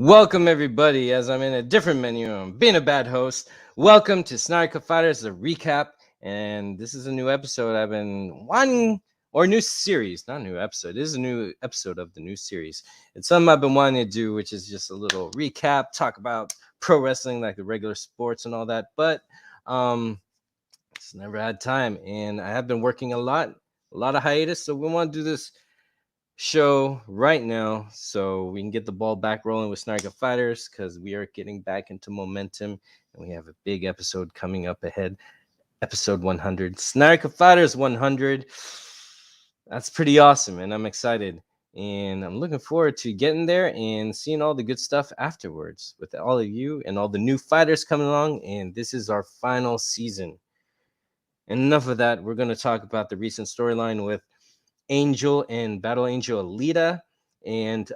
Welcome everybody, as I'm in a different menu. I'm being a bad host. Welcome to SnyderCutFighterZ, a recap, and this is a new episode I've been wanting, or new series, not a new episode. This is a new episode of the new series. It's something I've been wanting to do, which is just a little recap, talk about pro wrestling like the regular sports and all that, but just never had time, and I have been working a lot of hiatus, so we want to do this show right now so we can get the ball back rolling with SnyderCutFighterZ, because we are getting back into momentum and we have a big episode coming up ahead. Episode 100, SnyderCutFighterZ 100. That's pretty awesome, and I'm excited, and I'm looking forward to getting there and seeing all the good stuff afterwards with all of you and all the new fighters coming along. And this is our final season. And enough of that. We're going to talk about the recent storyline with Angel and Battle Angel Alita, and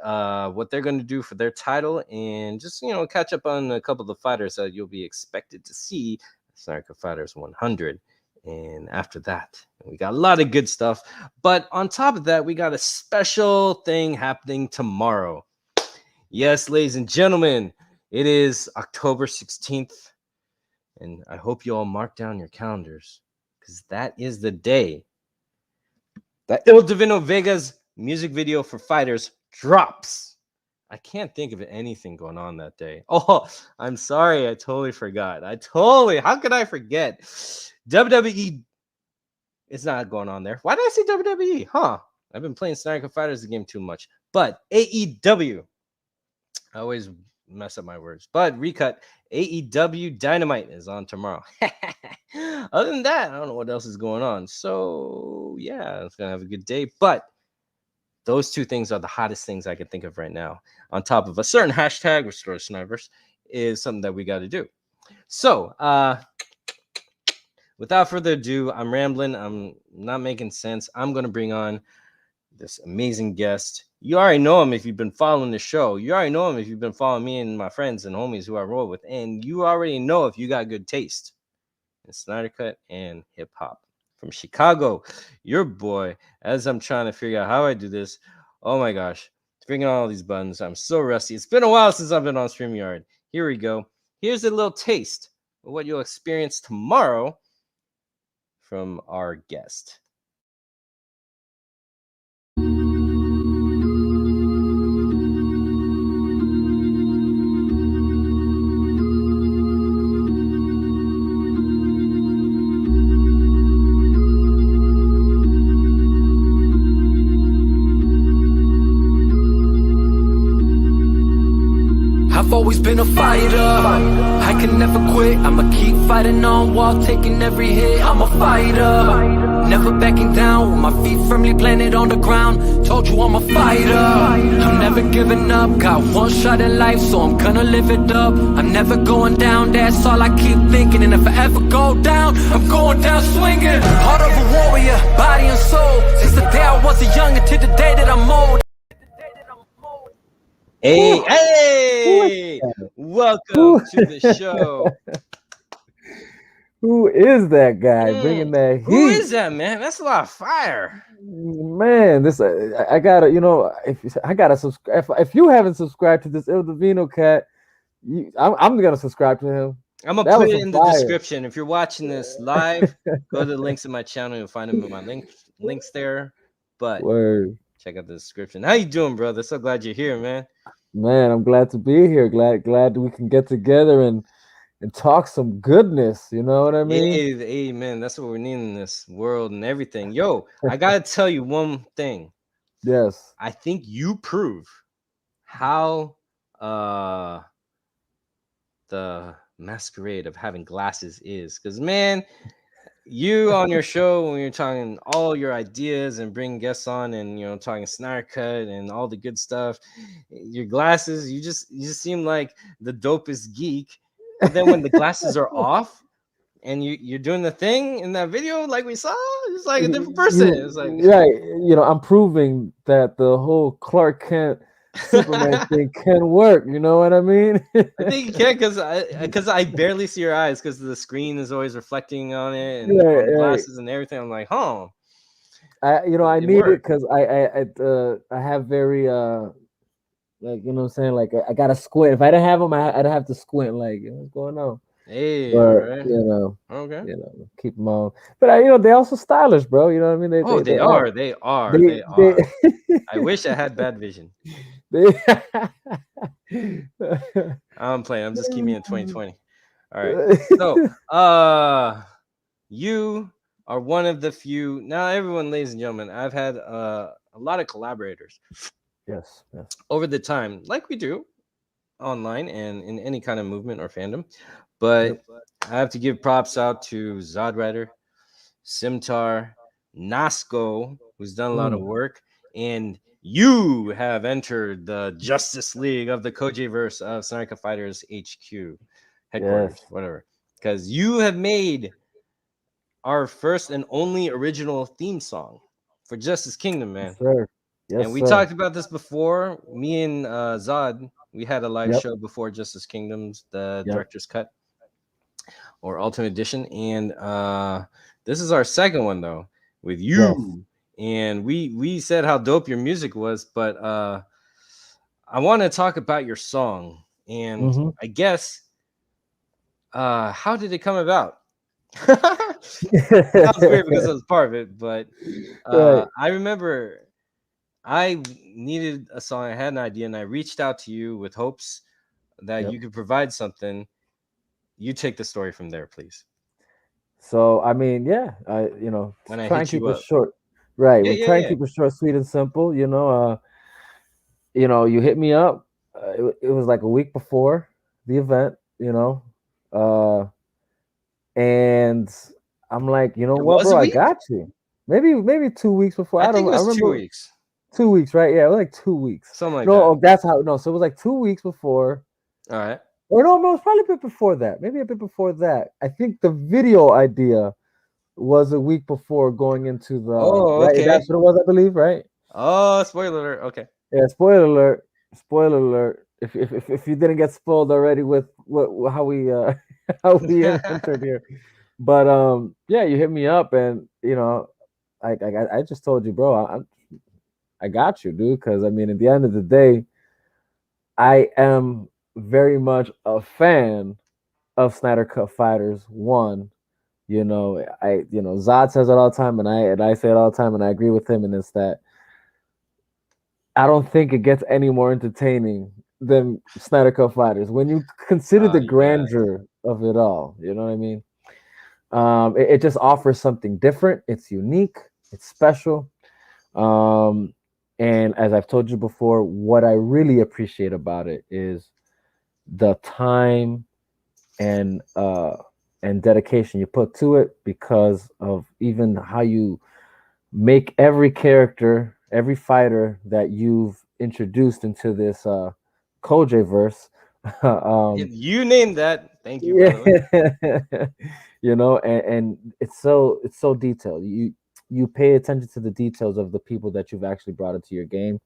what they're going to do for their title, and just catch up on a couple of the fighters that you'll be expected to see SnyderCutFighterZ 100. And after that, we got a lot of good stuff, but on top of that, we got a special thing happening tomorrow. Yes, ladies and gentlemen, it is October 16th, and I hope you all mark down your calendars, because that is the day that Divino Vega's music video for FighterZ drops. I can't think of anything going on that day. Oh, I'm sorry. I totally forgot. How could I forget? WWE is not going on there. Why did I say WWE? Huh? I've been playing SnyderCutFighterZ game too much. But AEW. I always mess up my words. But recut. AEW Dynamite is on tomorrow. Other than that, I don't know what else is going on. So yeah, it's gonna have a good day. But those two things are the hottest things I can think of right now. On top of a certain hashtag, Restore The Snyder Verse, is something that we got to do. So without further ado, I'm rambling. I'm not making sense. I'm gonna bring on this amazing guest. You already know him if you've been following the show. You already know him if you've been following me and my friends and homies who I roll with. And you already know if you got good taste in Snyder Cut and hip hop. From Chicago, your boy, as I'm trying to figure out how I do this. Oh my gosh, figuring out all these buttons. I'm so rusty. It's been a while since I've been on StreamYard. Here we go. Here's a little taste of what you'll experience tomorrow from our guest. Always been a fighter, I can never quit. I'ma keep fighting on while taking every hit. I'm a fighter, never backing down, with my feet firmly planted on the ground. Told you I'm a fighter, I'm never giving up. Got one shot at life, so I'm gonna live it up. I'm never going down, that's all I keep thinking. And if I ever go down, I'm going down swinging. Heart of a warrior, body and soul. Since the day I was a young until the day that I'm old. Hey, welcome to the show. Who is that guy bringing that heat? Who is that, man? That's a lot of fire. Man, this I gotta, if subscribe. If you haven't subscribed to this Divino cat, I'm gonna subscribe to him. I'm gonna put it in the description. If you're watching this live, go to the links in my channel. You'll find them in my links there. But check out the description. How you doing, brother? So glad you're here, man. Man, I'm glad to be here. Glad we can get together and talk some goodness. You know what I mean? Hey, man, that's what we need in this world and everything. Yo, I gotta tell you one thing. Yes. I think you prove how the masquerade of having glasses is. Because, man, you on your show, when you're talking all your ideas and bring guests on and talking SnyderCut and all the good stuff, your glasses, you just seem like the dopest geek. And then when the glasses are off and you're doing the thing in that video like we saw, it's like a different person. It's like, right, I'm proving that the whole Clark Kent Superman thing can work. You know what I mean? I think you can, because I barely see your eyes because the screen is always reflecting on it and the glasses and everything. I'm like, I need it because I have very Like, you know what I'm saying? Like, I gotta squint. If I didn't have them, I'd have to squint. Like, what's going on? Hey, all But right. Okay. keep them on. But they also stylish, bro. You know what I mean? Oh, They they all are. They are. they They they are. I wish I had bad vision. they. I'm playing. I'm just keeping it in 2020. All right. So, you are one of the few. Now, everyone, ladies and gentlemen, I've had a lot of collaborators Yes, yes. over the time, like we do online and in any kind of movement or fandom. But Yep. I have to give props out to Zodrider, Simtar, Nasco, who's done a lot of Mm, work, and you have entered the Justice League of the Kojay verse of SnyderCutFighterZ HQ headquarters, yes. whatever. Because you have made our first and only original theme song for Justice Kingdom, man. Yes, sir. And Yes, we sir. talked about this before. Me and Zod, we had a live Yep. show before Justice Kingdom's the Yep. director's cut or Ultimate Edition, and this is our second one though with Yes. you. And we said how dope your music was, but I want to talk about your song, and Mm-hmm. I guess how did it come about? Sounds weird because I was part of it, but Right. I remember I needed a song. I had an idea, and I reached out to you with hopes that Yep. you could provide something. You take the story from there, please. So I mean, yeah, When I try and hit keep you it up, short. Right. yeah, We yeah, try and yeah. keep it short, sweet, and simple. You hit me up. It was like a week before the event. Uh, and I'm like, you know It what, was bro? a I week. got you. Maybe 2 weeks before. I I think don't. it I was two remember weeks, 2 weeks, right? Yeah, it was like 2 weeks. something like No, that. oh, that's how. No, so it was like 2 weeks before. All right. Or no, it was probably a bit before that. Maybe a bit before that. I think the video idea was a week before going into the Oh, right. okay. That's what it was, I believe, right? Oh, spoiler alert. Okay. Yeah. Spoiler alert. Spoiler alert. If you didn't get spoiled already with how we how we entered here, but yeah, you hit me up and I just told you, bro, I got you, dude, because I mean, at the end of the day, I am very much a fan of Snyder Cut Fighters one. Zod says it all the time, and I say it all the time, and I agree with him. And it's that I don't think it gets any more entertaining than Snyder Cut Fighters when you consider the Yeah. grandeur of it all. You know what I mean? It just offers something different. It's unique. It's special. Um, and as I've told you before, what I really appreciate about it is the time and dedication you put to it, because of even how you make every character, every fighter that you've introduced into this Kojay verse. If you named that, thank you, by Yeah, the way. and it's so detailed. You pay attention to the details of the people that you've actually brought into your game.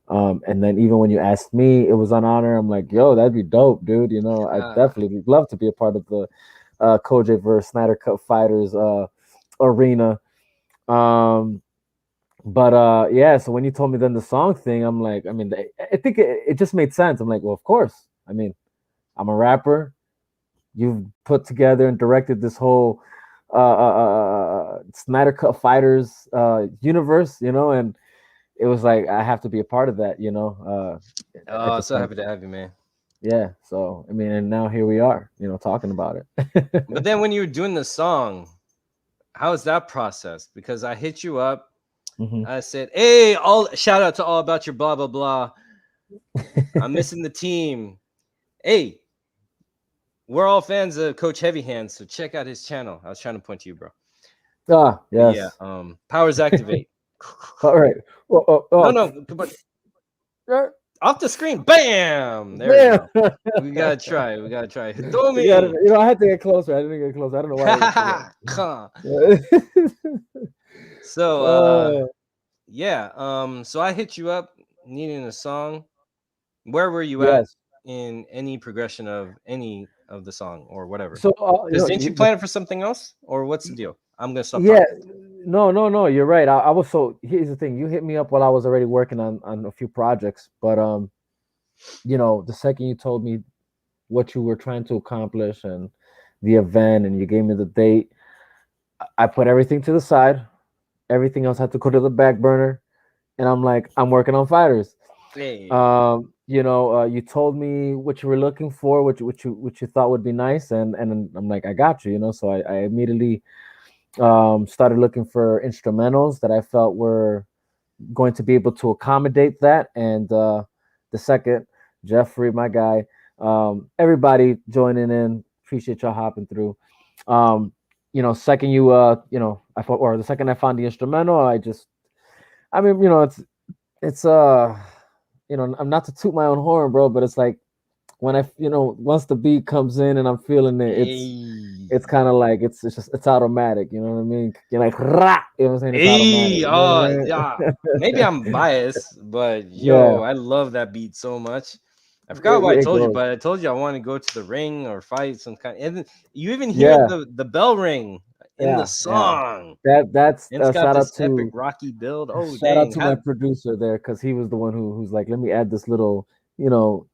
And then even when you asked me, it was an honor. I'm like, yo, that'd be dope, dude. I Ah, definitely would love to be a part of the Kojay verse Snyder Cut Fighters arena. Um, but yeah, so when you told me then the song thing, I'm like, I mean, I think it just made sense. I'm like, well, of course. I mean, I'm a rapper. You've put together and directed this whole Snyder Cut Fighters universe, and it was like I have to be a part of that, at oh, the so same happy to time. have you, man. Yeah. So I mean, and now here we are, talking about But it. then when you were doing the song, how was that process? Because I hit you up. Hmm. I said, "Hey, all shout out to all about your blah blah blah. I'm missing the team. Hey, we're all fans of Coach Heavy Hands, so check out his channel." I was trying to point to you, bro. Ah, But yeah, yes. powers activate. All right. Well, No, no, but oh, off the screen, bam! There we damn. go. We gotta try. We gotta try. Hitomi. I had to get closer. I didn't get closer. I don't know why I forgot. So uh, yeah, so I hit you up needing a song. Where were you at yes. in any progression of any of the song or whatever? So Because didn't you plan it for something else, or what's the deal? I'm gonna stop yeah, talking. no, no, no. You're right. I was so. Here's the thing. You hit me up while I was already working on a few projects, but the second you told me what you were trying to accomplish and the event, and you gave me the date, I put everything to the side. Everything else had to go to the back burner, and I'm like, I'm working on fighters. Hey. You told me what you were looking for, what you thought would be nice, and I'm like, I got you. So I immediately started looking for instrumentals that I felt were going to be able to accommodate that. And the second, Jeffrey, my guy, everybody joining in, appreciate y'all hopping through. Second I thought, or the second I found the instrumental, I mean, it's I'm not to toot my own horn, bro, but it's like when once the beat comes in and I'm feeling it, Hey. it's kind of like it's automatic. You know what I mean? You're like, rah, you know what I'm saying? It's automatic. Hey, You know what oh I yeah. mean? Maybe I'm biased, but Yeah, yo, I love that beat so much. I forgot what I it told you, goes. but I told you I want to go to the ring or fight some kind. And then you even hear Yeah, the bell ring in the yeah. song, That's and it's got shout out this epic to rocky build. Oh shout out dang! to my producer there, because he was the one who's like, let me add this little you know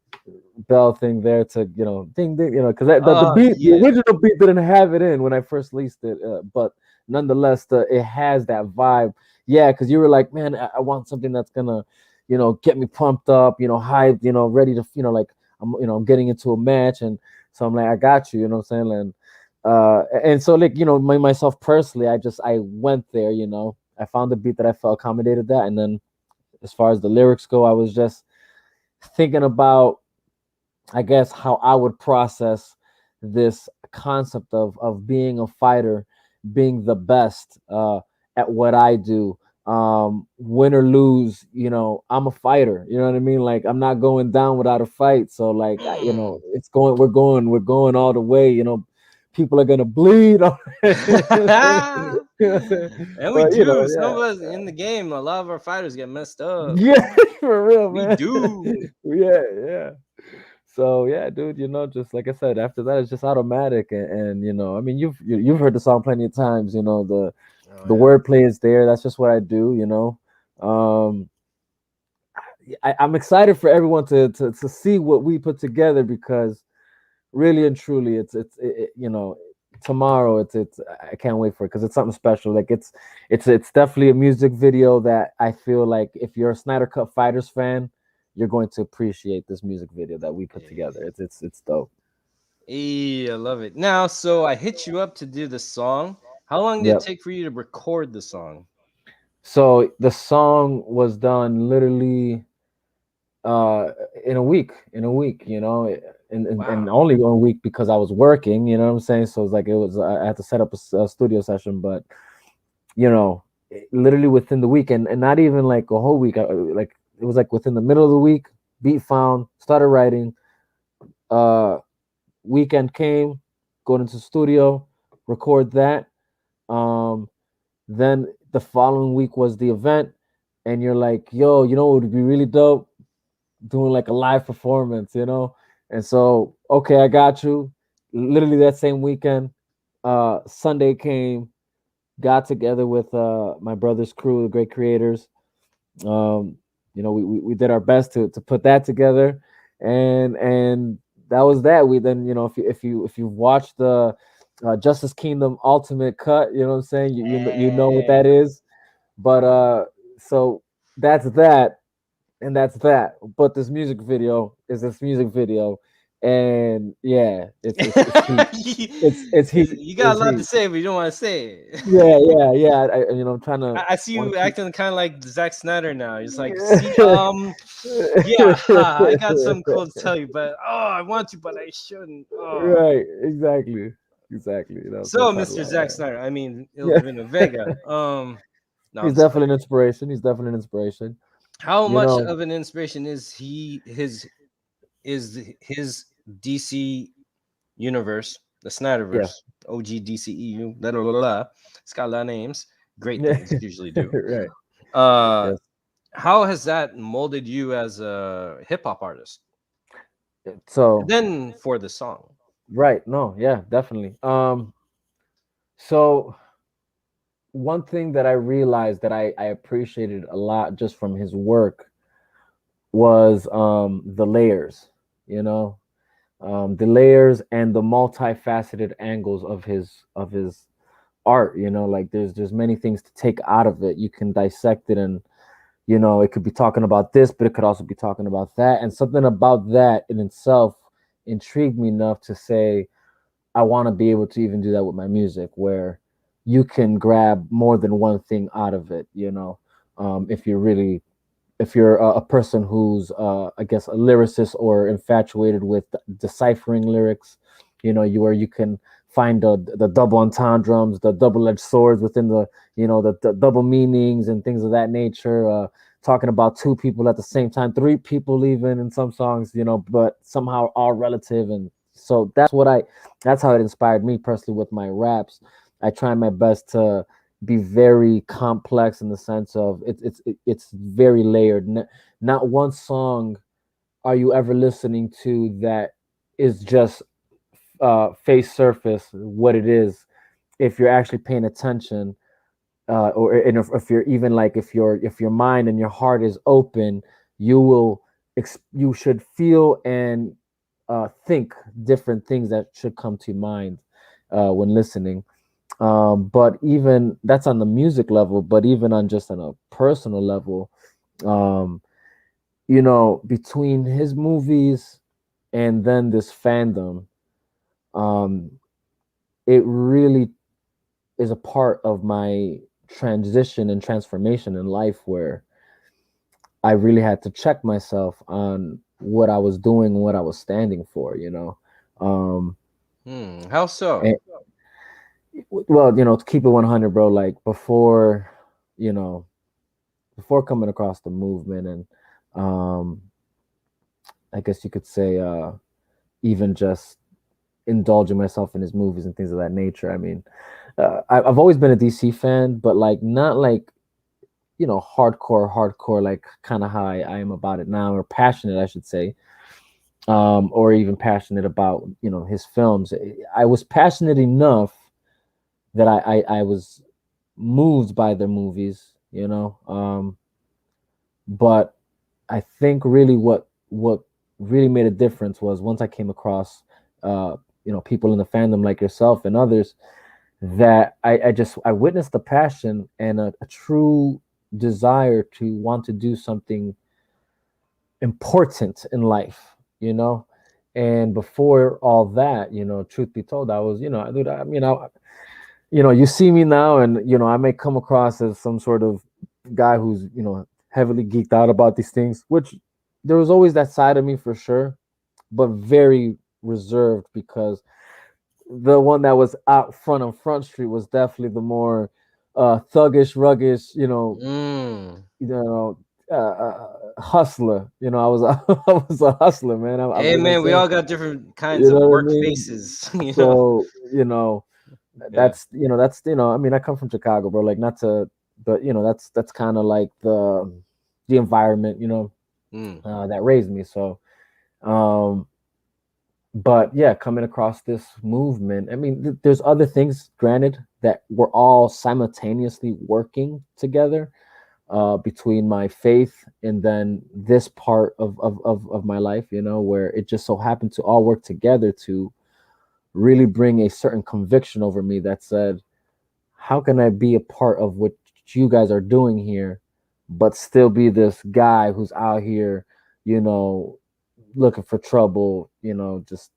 bell thing there to ding ding, because the Oh beat, the yeah. original beat didn't have it in when I first released it, but nonetheless it has that vibe. Yeah, because you were like, man, I want something that's gonna get me pumped up, hyped, ready to like I'm getting into a match. And so I'm like, I got you, you know what I'm saying. And so, like, myself personally, I went there, I found the beat that I felt accommodated that. And then as far as the lyrics go, I was just thinking about, I guess, how I would process this concept of being a fighter, being the best at what I do. Win or lose, I'm a fighter. You know what I mean? Like, I'm not going down without a fight. So, like, Mm. it's going. We're going all the way. People are gonna bleed. And we But do. Some yeah, of us in the game, a lot of our fighters get messed up. yeah, for real, We man. do. Yeah, yeah. So yeah, dude, just like I said, after that it's just automatic. And I mean, you've heard the song plenty of times. Oh The yeah. wordplay is there. That's just what I do. Um, I'm excited for everyone to see what we put together, because really and truly, tomorrow it's I can't wait for it, because it's something special. Like, it's definitely a music video that I feel like if you're a Snyder Cut Fighters fan, you're going to appreciate this music video that we put together. It's dope. Hey, I love it. Now, so I hit you up to do the song. How long did it Yep. take for you to record the song? So the song was done literally uh in a week. And Wow. only 1 week, because I was working. You know what I'm saying? So it's like, I had to set up a studio session. But literally within the week, and not even like a whole week. Like, it was like within the middle of the week. Beat found, started writing. Uh, Weekend came, go into the studio, record that. Um, then the following week was the event, and you're like, yo, what would be really dope? Doing like a live performance. And so, okay, I got you. Literally that same weekend, Sunday came, got together with my brother's crew, the great creators. Um, we did our best to put that together. And that was that. We then, if you watched the Justice Kingdom Ultimate Cut, you know what I'm saying, you know what Eh. that is. But so that's that, and that's that. But this music video is this music video, and yeah, it's heat. It's heat. You got a It's lot to heat. say, but you don't want to say it. Yeah, yeah, yeah. I'm trying to I see want you to keep. acting kind of like Zack Snyder now. It's like, see, yeah, I got something cool to tell you, but I want to, but I shouldn't. Oh. Right, exactly, exactly. So So, I'm trying to Mr. like, Zack Snyder, I mean, Il yeah, Divino Vega. No, I'm he's just definitely playing. an inspiration. He's definitely an inspiration. How You much know, of an inspiration is his DC universe, the yeah, Snyderverse, OG DCEU, blah, blah, blah, blah. It's got a lot of names. Great yeah, things usually do. right. Uh, Yes. how has that molded you as a hip hop artist? And So then for the song. right, no, yeah, definitely. So one thing that I realized that I appreciated a lot just from his work was the layers, you know, the layers and the multifaceted angles of his art. You know, like there's many things to take out of it. You can dissect it, and you know, it could be talking about this, but it could also be talking about that. And something about that in itself intrigued me enough to say, I want to be able to even do that with my music, where you can grab more than one thing out of it, you know, if you're really, if you're a person who's, I guess, a lyricist or infatuated with deciphering lyrics, you know, where you can find the double entendres, the double-edged swords within the, you know, the double meanings and things of that nature. Talking about two people at the same time, three people even in some songs, you know, but somehow all relative. And so that's how it inspired me personally with my raps. I try my best to be very complex in the sense of it's very layered. Not one song are you ever listening to that is just face surface what it is. If you're actually paying attention, or and if you're even like if your mind and your heart is open, you will you should feel and think different things that should come to mind when listening. But even that's on the music level, but even on just on a personal level, um, you know, between his movies and then this fandom, um, it really is a part of my transition and transformation in life where I really had to check myself on what I was doing and what I was standing for, you know. Um, How so? and, well, you know, to keep it 100, bro, like before, you know, before coming across the movement and um, I guess you could say even just indulging myself in his movies and things of that nature. I mean, I've always been a DC fan, but like not like, you know, hardcore, like kind of how I am about it now, or passionate, I should say, or even passionate about, you know, his films. I was passionate enough that I was moved by their movies, you know. But I think really what really made a difference was once I came across, you know, people in the fandom like yourself and others, that I witnessed the passion and a true desire to want to do something important in life, you know. And before all that, you know, truth be told, I was, you know, dude, you know, you see me now, and you know, I may come across as some sort of guy who's, you know, heavily geeked out about these things, which there was always that side of me for sure, but very reserved, because the one that was out front on Front Street was definitely the more thuggish, ruggish, Mm. you know, hustler. You know, I was I was a hustler, man. Hey You know what I'm man, we saying? all got different kinds You of know what I work mean? faces, you know. So, you know, Yeah. that's, you know, I mean, I come from Chicago, bro. Like, not to, but you know, that's kind of like the environment, you know, Mm. that raised me. So, um, but yeah, coming across this movement, I mean, there's other things, granted, that we're all simultaneously working together, between my faith and then this part of my life, you know, where it just so happened to all work together to really bring a certain conviction over me that said, how can I be a part of what you guys are doing here, but still be this guy who's out here, you know, looking for trouble, you know, just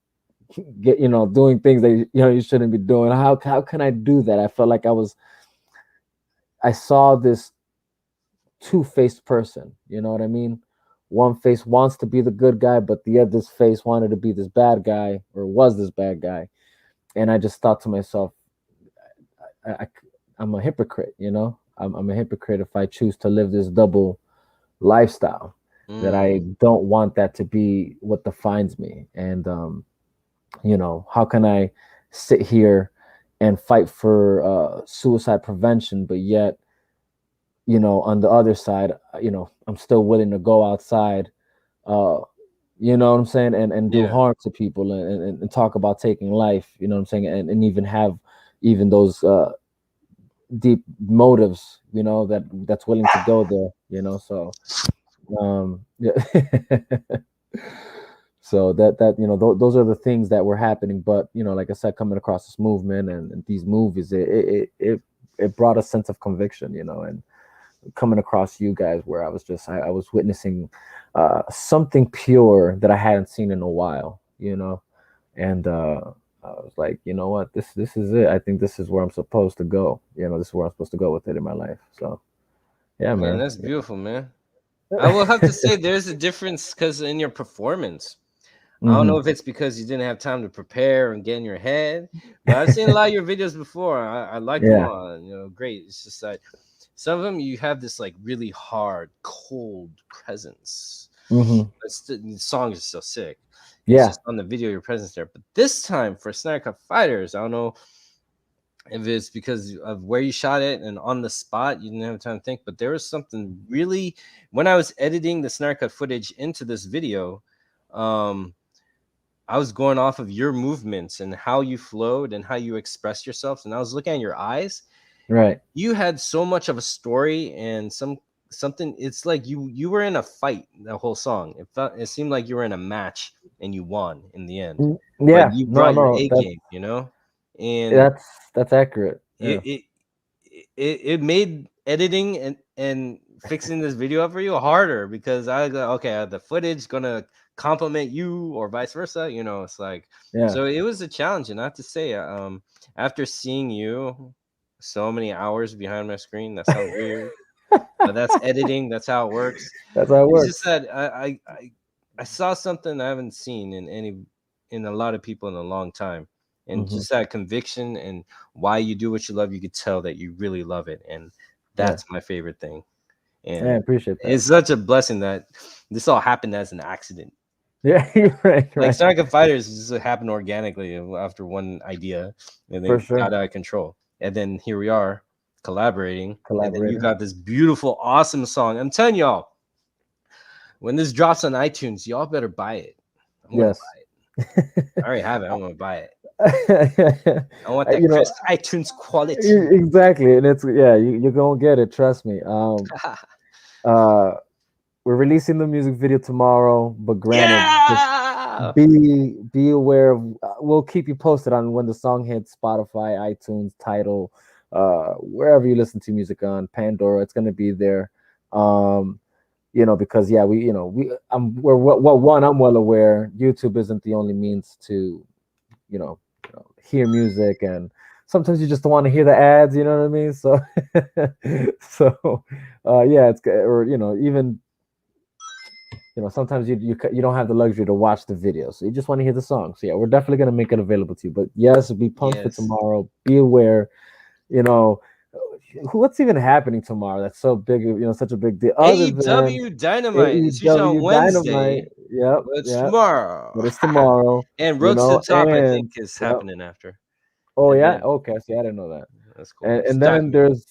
get, you know, doing things that, you know, you shouldn't be doing. How can I do that? I felt like I saw this two-faced person, you know what I mean? One face wants to be the good guy, but the other's face wanted to be this bad guy, or was this bad guy. And I just thought to myself, I, am a hypocrite, you know. I'm a hypocrite if I choose to live this double lifestyle. That I Mm. don't want that to be what defines me. And you know, how can I sit here and fight for suicide prevention, but yet, you know, on the other side, you know, I'm still willing to go outside, uh, you know what I'm saying, and do Yeah. harm to people, and talk about taking life, you know what I'm saying, and even have even those deep motives, you know, that's willing to go there, you know. So Yeah. So that those are the things that were happening. But like I said, coming across this movement and these movies, it brought a sense of conviction, and coming across you guys, where I was just I was witnessing something pure that I hadn't seen in a while, and I was like, you know what, this is it. I think this is where I'm supposed to go. This is where I'm supposed to go with it in my life. So yeah, Man, man. that's beautiful, man. I will have to say there's a difference because in your performance. I don't know Hmm. if it's because you didn't have time to prepare and get in your head, but I've seen a lot of your videos before. I like them Yeah. all. Great. It's just that some of them you have this like really hard, cold presence. Hmm. The song is so sick. It's Yeah. just on the video your presence there. But this time for SnyderCut Fighters, I don't know if it's because of where you shot it and on the spot you didn't have time to think, but there was something really when I was editing the SnyderCut footage into this video. Um, I was going off of your movements and how you flowed and how you expressed yourself. And I was looking at your eyes. Right. You had so much of a story and something. It's like you were in a fight the whole song. It seemed like you were in a match and you won in the end. But Yeah. you No, brought your no, A game, and that's accurate. it Yeah. it it made editing and fixing this video up for you harder because I go, okay, the footage gonna compliment you or vice versa. It's like Yeah. so it was a challenge, and I have to say, after seeing you so many hours behind my screen, that sounds weird, but that's editing. That's how it works. That's how it It's just works. that I saw something I haven't seen in a lot of people in a long time, and Hmm. just that conviction and why you do what you love, you could tell that you really love it, and Yeah. that's my favorite thing. I And appreciate that. it's such a blessing that this all happened as an accident. Yeah. You're right. Like Right. SnyderCut Fighters just happened organically after one idea, and For then sure. got out of control. And then here we are collaborating, and then you Collaborating. got this beautiful, awesome song. I'm telling y'all, when this drops on iTunes, y'all better buy it. I'm gonna Yes. buy it. I already have it. I'm gonna buy it. you I want that know, crisp iTunes quality. exactly, and it's yeah, you're gonna get it. Trust me. Uh, we're releasing the music video tomorrow, but granted, just Yeah. be aware of. We'll keep you posted on when the song hits Spotify, iTunes, Tidal, wherever you listen to music on Pandora. It's gonna be there. Um, because yeah, I'm well aware YouTube isn't the only means to you know, hear music, and sometimes you just don't want to hear the ads, you know what I mean? So so yeah, it's or even sometimes you don't have the luxury to watch the video, so you just want to hear the song. So yeah, we're definitely going to make it available to you. But yes, be pumped for Yes. tomorrow. Be aware, you know what's even happening tomorrow that's so big, such a big deal, other than AEW Dynamite. It's usually on AEW Dynamite. Wednesday, Yep, but it's yep. tomorrow. But it's tomorrow, And Road to the Top, I think, and is yep. happening after. Oh And yeah, then okay. See, I didn't know that. that's cool. And It's and then documented.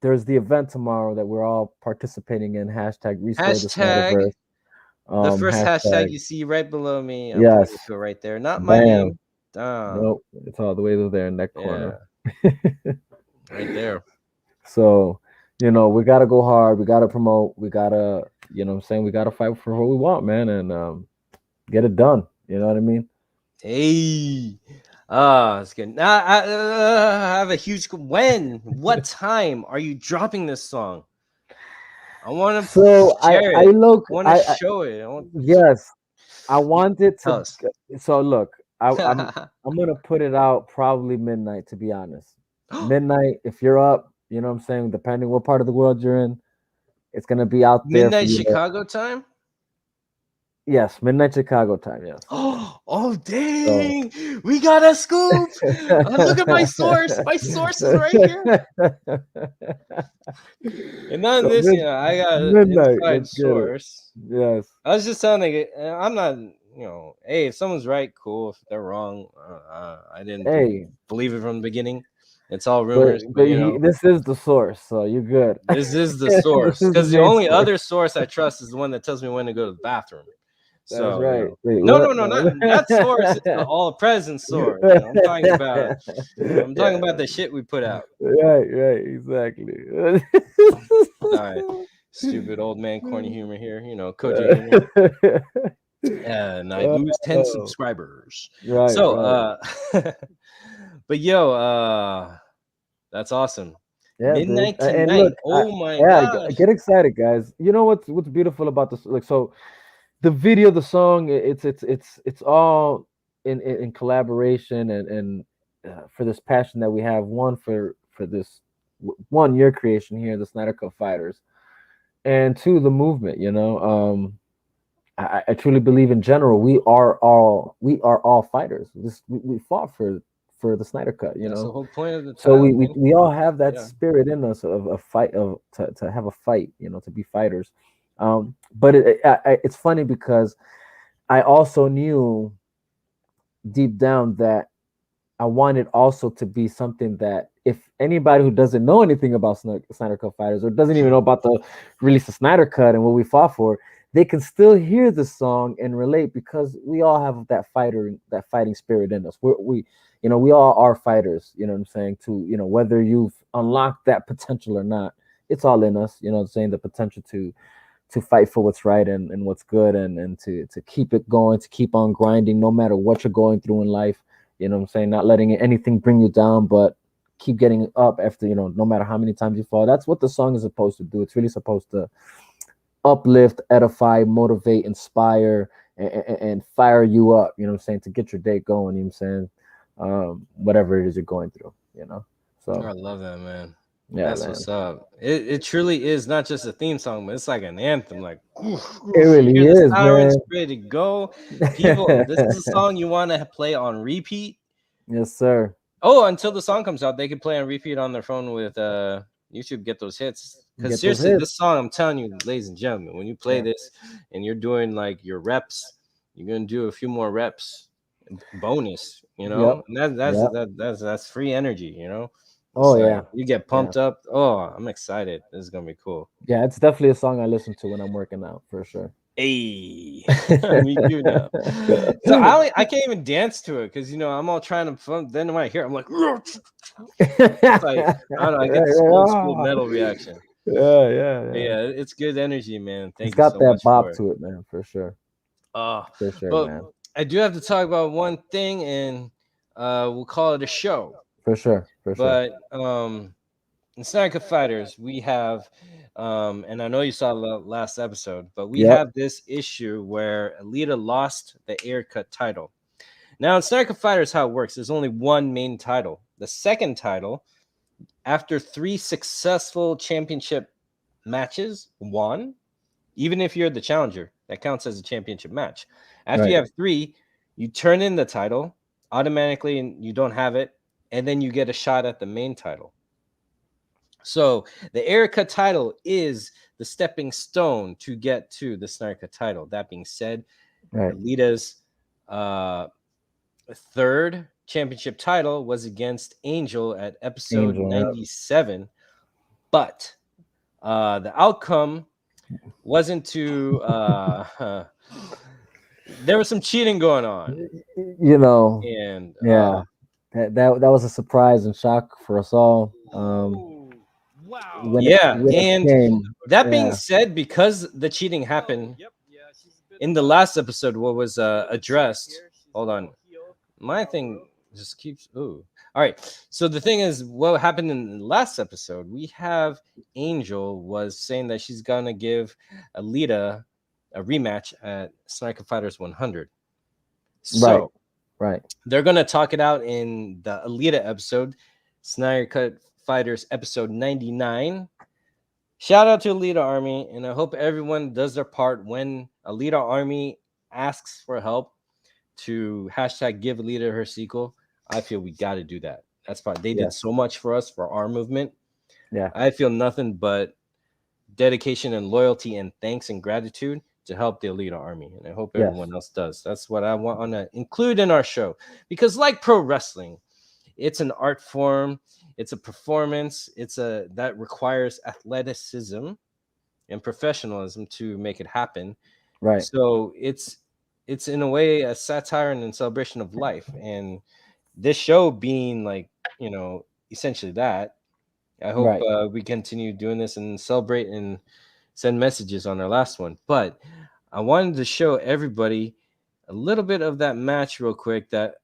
there's the event tomorrow that we're all participating in. Hashtag Restore the Snyder Hashtag Verse. the first hashtag Hashtag you see right below me. I'm pointing yes. to it right there. Not my Bam. name. Ah, Nope. It's all the way over there in that yeah, corner. right there. So, we gotta go hard. We gotta promote. We gotta, what I'm saying, we gotta fight for what we want, man, and get it done. You know what I mean? Hey. It's good. Now I have a huge. What time are you dropping this song? I want to So share I it. look I want to I show it. I want. yes, I want it Tell to. us. So look, I'm gonna put it out probably midnight. To be honest, midnight. If you're up, you know what I'm saying. Depending what part of the world you're in, it's gonna be out there for Midnight you. Chicago time. Yes, midnight Chicago time. Yes. Oh So. dang! We got a scoop. Look at my source. My source is right here. And none of So this, I got an midnight. inside Let's get it. source. Yes. I was just telling you, I'm not, hey, if someone's right, cool. If they're wrong, I didn't Hey, believe it from the beginning. It's all but rumors, but this is the source, so you're good. this is the This source. is the Because the main only source. other source I trust is the one that tells me when to go to the bathroom. That's So, right. Wait, no, no, what? no, not that source is the all present source. I'm talking about, Yeah. the shit we put out. Right, exactly. All right. Stupid old man corny humor here, Kojay humor. And I lose 10 subscribers. Right, So, right. but yo, that's awesome. Yeah, dude. Midnight And tonight. look, Oh my yeah, gosh. get excited, guys. You know what's beautiful about this? Like, so the video, the song, it's all in collaboration and for this passion that we have. One for this one your creation here, the SnyderCut Fighters, and two the movement. I truly believe in general we are all fighters. We fought for the Snyder Cut, That's the whole point of the So title, we man. we all have that Yeah. spirit in us of a fight of to have a fight, to be fighters. But it's funny because I also knew deep down that I wanted also to be something that if anybody who doesn't know anything about Snyder Cut Fighters or doesn't even know about the release of Snyder Cut and what we fought for, they can still hear the song and relate because we all have that fighting spirit in us. We all are fighters. You know what I'm saying? Whether you've unlocked that potential or not, it's all in us. You know what I'm saying? The potential to fight for what's right and what's good and to keep it going, to keep on grinding no matter what you're going through in life. You know what I'm saying? Not letting anything bring you down, but keep getting up after, no matter how many times you fall. That's what the song is supposed to do. It's really supposed to uplift, edify, motivate, inspire, and fire you up, you know what I'm saying, to get your day going, you know what I'm saying? Whatever it is you're going through, So I love that, man. yeah, That's man. what's up. It truly is not just a theme song, but it's like an anthem. Like, oof, It oof, you really hear the is, sirens man. ready to go. People, this is a song you want to play on repeat. Yes, sir. Oh, until the song comes out, they can play on repeat on their phone with YouTube. Get those hits. Because Get those seriously, hits. this song, I'm telling you, ladies and gentlemen, when you play Yeah. this and you're doing like your reps, you're gonna do a few more reps, bonus. Yep. And Yep. that's free energy. It's Oh like yeah. you get Yeah. pumped up. Oh, I'm excited. This is gonna be cool. Yeah, it's definitely a song I listen to when I'm working out for sure. Hey, me too now. So I can't even dance to it because I'm all trying to fun. Then when I hear it, I'm like, it's like I don't know. I get this old school metal reaction. Yeah, yeah, But yeah. yeah, it's good energy, man. It's Thank you got so that much bop for it. to it, man, for sure. Uh, For sure, but man. I do have to talk about one thing, and we'll call it a show. For sure. For sure. But in SnyderCut Fighters, we have, and I know you saw the last episode, but we Yep. have this issue where Alita lost the air cut title. Now in SnyderCut Fighters, how it works, there's only one main title. The second title, after 3 successful championship matches won, even if you're the challenger, that counts as a championship match. After you Right. have 3, you turn in the title automatically, and you don't have it, and then you get a shot at the main title. So the Erica title is the stepping stone to get to the SnyderCut title. That being said, Right. Alita's third championship title was against Angel at episode Angel. Yep. 97, but the outcome wasn't too. There was some cheating going on, and Yeah. That was a surprise and shock for us all. Wow. When it and came, that being yeah. said, because the cheating happened in the last episode, what was addressed. Hold on, my thing just keeps. Ooh, all right. So the thing is, what happened in the last episode? We have Angel was saying that she's gonna give Alita a rematch at SnyderCut Fighters 100. So Right. they're gonna talk it out in the Alita episode, SnyderCut Fighters episode 99. Shout out to Alita Army, and I hope everyone does their part when Alita Army asks for help to hashtag give Alita her sequel. I feel we got to do that. That's fine. They did Yes. so much for us for our movement. Yeah. I feel nothing but dedication and loyalty and thanks and gratitude to help the Alita Army, and I hope Yes. everyone else does. That's what I want to include in our show, because like pro wrestling, it's an art form, it's a performance, that requires athleticism and professionalism to make it happen. Right. So it's in a way a satire and a celebration of life, and this show being like essentially that. I hope Right. we continue doing this and celebrate and send messages on our last one. But I wanted to show everybody a little bit of that match real quick, that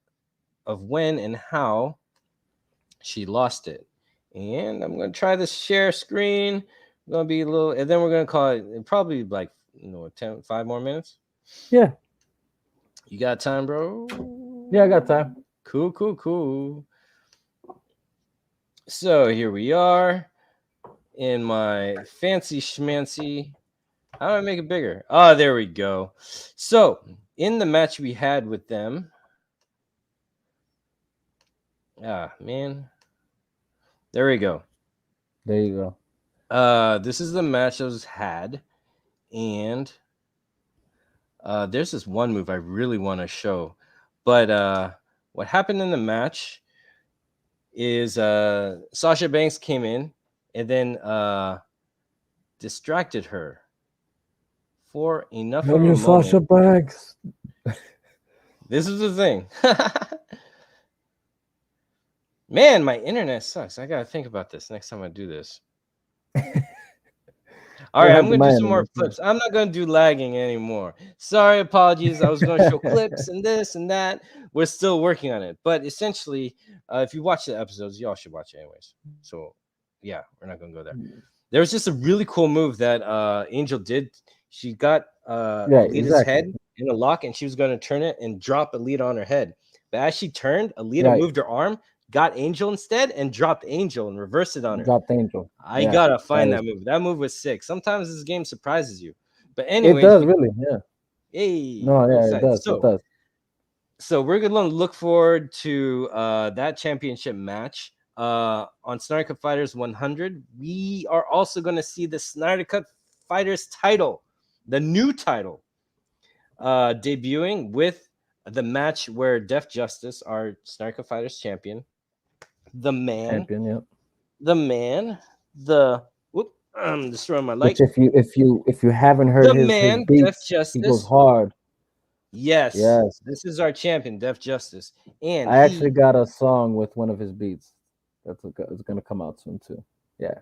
of when and how she lost it. And I'm gonna try to share screen. Gonna be a little, and then we're gonna call it probably like 5 more minutes. Yeah. You got time, bro? Yeah, I got time. Cool. So here we are in my fancy schmancy. How do I make it bigger? Oh, there we go. So in the match we had with them, man, there we go. There you go. This is the match that was had, and there's this one move I really want to show, but what happened in the match is Sasha Banks came in and then distracted her for enough of a moment. Sasha Banks. This is the thing. Man, my internet sucks. I gotta think about this next time I do this. All right, I'm gonna do some more clips. I'm not gonna do lagging anymore. Sorry, apologies. I was gonna show clips and this and that. We're still working on it. But essentially, if you watch the episodes, y'all should watch it anyways. So yeah, we're not gonna go there. There was just a really cool move that Angel did. She got Alita's head in a lock, and she was gonna turn it and drop Alita on her head. But as she turned, Alita moved her arm, got Angel instead, and dropped Angel and reversed it on her. Dropped Angel. I gotta find that move. That move was sick. Sometimes this game surprises you. But anyway, it does really, yeah. Hey, no, yeah, it does. It does. So we're gonna look forward to that championship match on SnyderCutFighterZ 100. We are also gonna see the SnyderCutFighterZ title, the new title, debuting with the match where Def Justice, our SnyderCutFighterZ champion, the man, I'm destroying my light. Which if you haven't heard his beats, Def Justice, he goes hard. Yes. This is our champion, Def Justice, and I actually got a song with one of his beats that's gonna come out soon too. Yeah.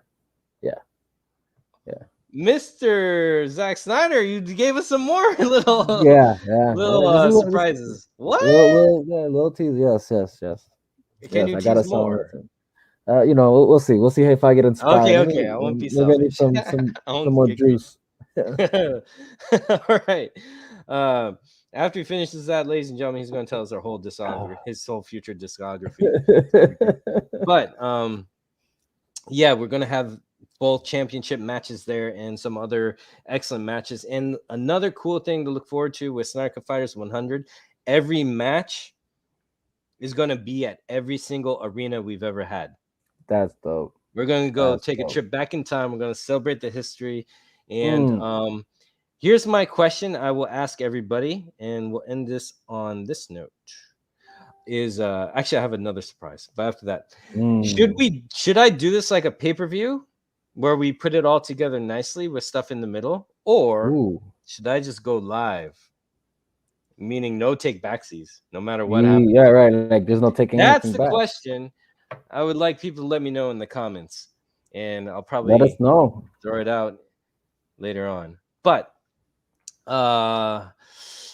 Mr. Zack Snyder, you gave us some more little surprises. What? Little tease. Yes. Can you I got a song more? We'll see. We'll see if I get inspired. Okay. I won't be selfish. Some more juice. All right. After he finishes that, ladies and gentlemen, he's going to tell us our whole discography, his whole future discography. But yeah, we're going to have both championship matches there and some other excellent matches. And another cool thing to look forward to with SnyderCutFighterZ 100, every match is going to be at every single arena we've ever had. That's dope. We're going to take a trip back in time. We're going to celebrate the history. And here's my question I will ask everybody, and we'll end this on this note. Is actually, I have another surprise, but after that, should I do this like a pay-per-view where we put it all together nicely with stuff in the middle, or should I just go live, meaning no take backsies, no matter what happens? Yeah, right. Like there's no taking. That's the question. I would like people to let me know in the comments, and I'll probably let us know. Throw it out later on. But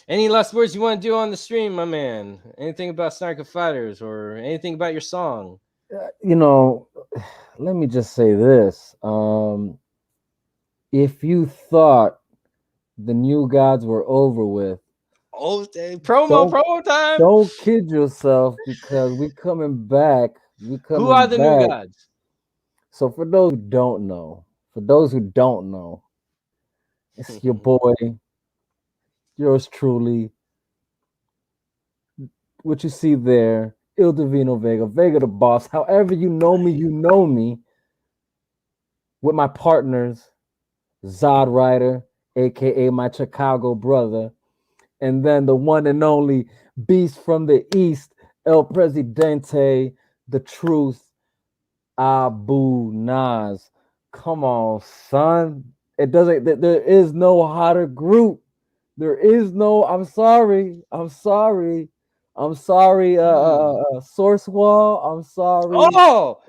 any last words you want to do on the stream, my man? Anything about SnyderCutFighterZ or anything about your song? Let me just say this. If you thought the New Gods were over with, promo time. Don't kid yourself, because we coming back. Who are the New Gods? So for those who don't know, it's your boy, yours truly. What you see there, Divino Vega the boss. However you know me, with my partners, Zod Rider, aka my Chicago brother, and then the one and only Beast from the East, El Presidente, the Truth, Abu Nas. Come on, son. There is no hotter group. There is no. I'm sorry. Source Wall. I'm sorry. Oh,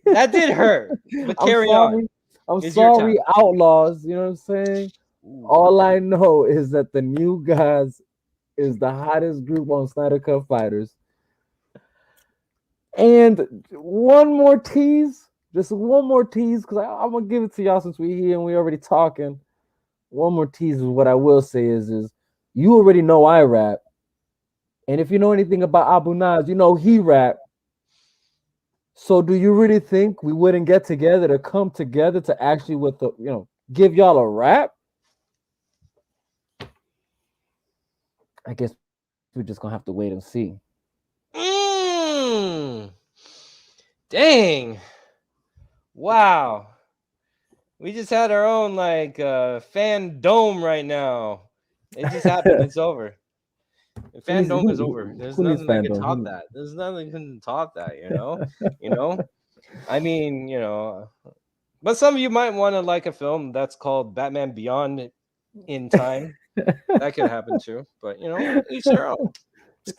that did hurt. But carry on. I'm It's your sorry, time. outlaws. You know what I'm saying? Ooh. All I know is that the New Gods is the hottest group on Snyder Cut Fighters. And one more tease, just one more tease, because I'm gonna give it to y'all since we're here and we already talking. One more tease is what I will say is you already know I rap. And if you know anything about Abu Nas, you know he rap. So do you really think we wouldn't get together to come together to actually give y'all a rap? I guess we're just gonna have to wait and see. Dang. Wow. We just had our own fan dome right now. It just happened. It's over. The fan dome is over. There's nothing that can top that. There's nothing that can top that, you know? I mean, but some of you might want to like a film that's called Batman Beyond in Time. That could happen too. But each their own.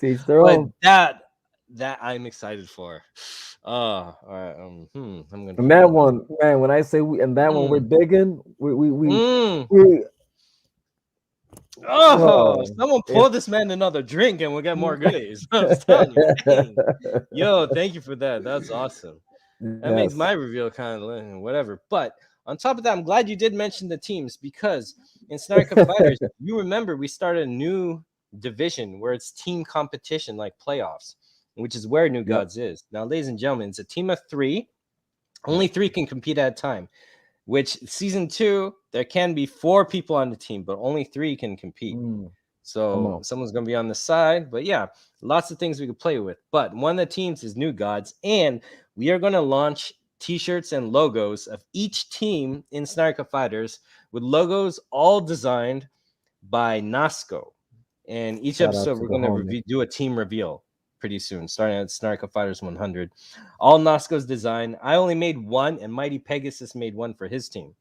Each their own. That I'm excited for. All right. I'm gonna. And that one, man. When I say we're digging, someone pour this man another drink and we'll get more goodies. I'm telling you. Dang. Yo, thank you for that. That's awesome. That makes my reveal kind of whatever. But on top of that, I'm glad you did mention the teams because in SnyderCut Fighters, you remember we started a new division where it's team competition like playoffs, which is where New Gods is. Now, ladies and gentlemen, it's a team of 3. Only 3 can compete at a time, which season 2, there can be 4 people on the team, but only 3 can compete. So someone's going to be on the side. But yeah, lots of things we could play with. But one of the teams is New Gods, and we are going to launch T-shirts and logos of each team in SnyderCut Fighters with logos all designed by Nasco. And each episode, we're going to do a team reveal pretty soon, starting at SnyderCut Fighters 100. All Nasco's design. I only made one, and Mighty Pegasus made one for his team.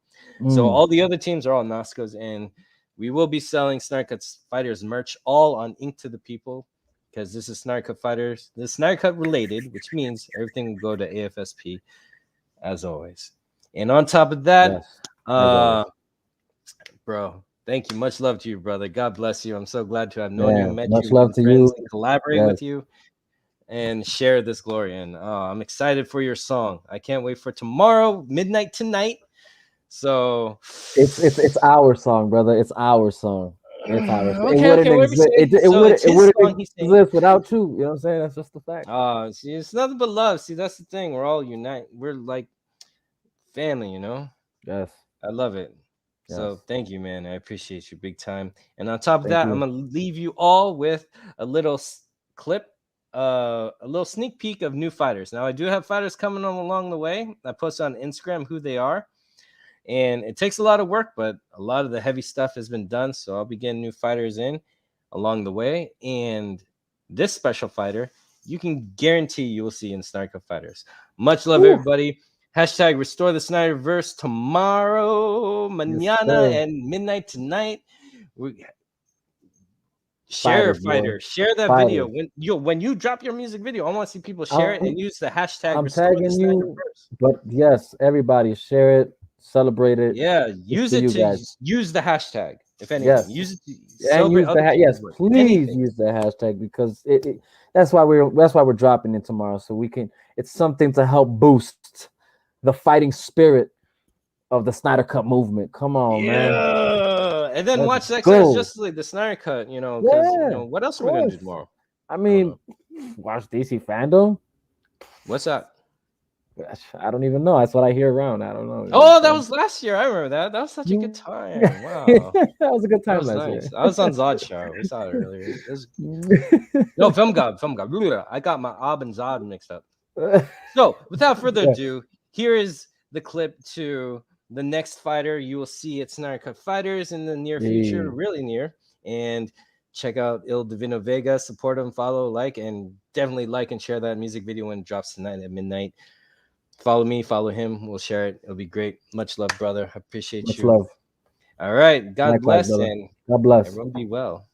So all the other teams are all Nasco's, and we will be selling SnyderCut Fighters merch all on Ink to the People because this is SnyderCut Fighters. This is SnyderCut related, which means everything will go to AFSP as always. And on top of that, bro, thank you. Much love to you, brother. God bless you. I'm so glad to have known you, met much you, love to you, and collaborate with you, and share this glory. And I'm excited for your song. I can't wait for tomorrow, midnight tonight. So it's our song, brother. It's our song. It's ours. It wouldn't exist without you. You know what I'm saying? That's just the fact. See, it's nothing but love. See, that's the thing. We're all unite. We're like family, you know? Yes. I love it. Yes. So thank you, man. I appreciate you big time. And on top of that, I'm gonna leave you all with a little clip, a little sneak peek of new fighters. Now I do have fighters coming on along the way. I post on Instagram who they are. And it takes a lot of work, but a lot of the heavy stuff has been done. So I'll be getting new fighters in along the way. And this special fighter, you can guarantee you will see in SnyderCut Fighters. Much love, everybody. Hashtag Restore the Snyder Verse tomorrow, mañana, and midnight tonight. Share a fighter. Share that video. When you drop your music video, I want to see people share it and use the hashtag Restore the Snyder Verse. But yes, everybody share it. Celebrate it. Yeah, use it to use the hashtag. If anything, use it to celebrate. Please use the hashtag because that's why we're dropping it tomorrow. So we can. It's something to help boost the fighting spirit of the SnyderCut movement. Come on, man. And then watch XS Justice League, the SnyderCut. Because what else are we gonna do tomorrow? I mean, watch DC Fandom. What's that? I don't even know. That's what I hear around. I don't know. Oh, that was last year. I remember that. That was such a good time. Wow. That was a good time last year. I was on Zod show. We saw it earlier. No, Film God. I got my Ab and Zod mixed up. So, without further ado, here is the clip to the next fighter you will see at SnyderCut Fighters in the near future, really near. And check out Il Divino Vega. Support him, follow, like, and definitely like and share that music video when it drops tonight at midnight. Follow me, follow him. We'll share it. It'll be great. Much love, brother. I appreciate you. Much love. All right. God bless. And God bless. Everyone be well.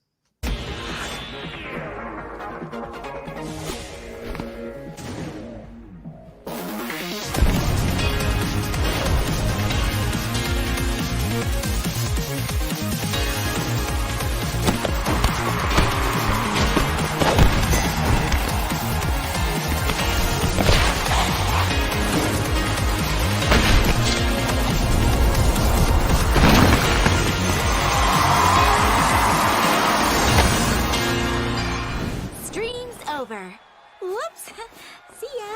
See ya.